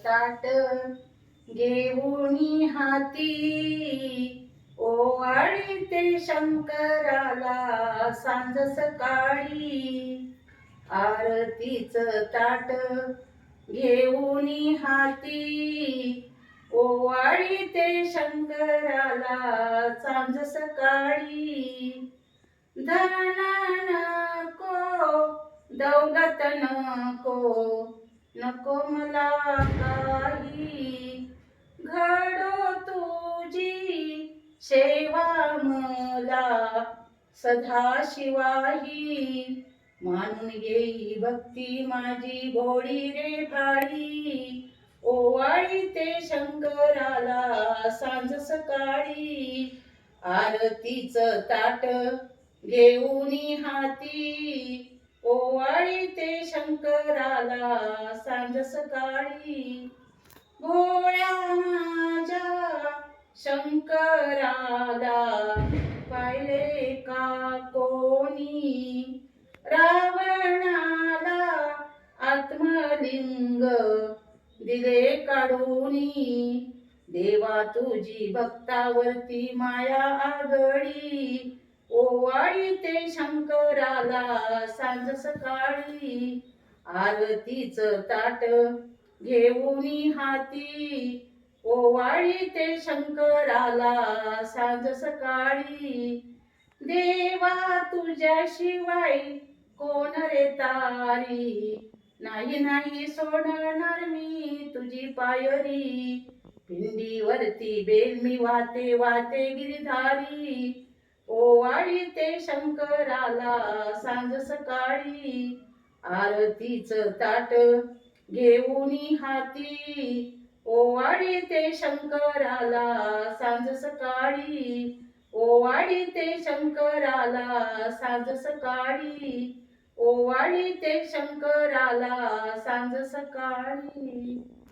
ताट घेऊनी हाती ओवाळीते शंकराला सांज सकाळी. आरतीचं ताट घेऊनी हाती ओवाळीते शंकराला सांज सकाळी. धन नको दौलत नको नको मला काही, घडो तुझी सेवा मला सदा शिवाही. मानून घेई भक्ती माझी भोळी रे भाडी, ओवाळीते शंकराला सांज सकाळी. आरतीचं ताट घेऊनी हाती ओवाळीते शंकराला सांज सकाळी. भोळ्या माझ्या शंकराला पाहिले का कोणी, रावणाला आत्मलिंग दिले काढूनी. देवा तुझी भक्तावरती माया आगळी, ओवाळीते शंकराला सांज सकाळी. आरतीचं ताट घेऊनी हाती ओवाळीते शंकराला सांज सकाळी. देवा तुझ्याशिवाय कोण रे तारी, नाही नाही सोडणार मी तुझी पायरी. पिंडीवरती बेल मी वाहते वाहते गिरिधारी, ओवाळीते शंकराला सांज सकाळी. आरतीचं ताट घेऊनी हाती ओवाळीते शंकराला सांज सकाळी. ओवाळीते शंकराला सांज सकाळी. ओवाळीते शंकराला सांज सकाळी.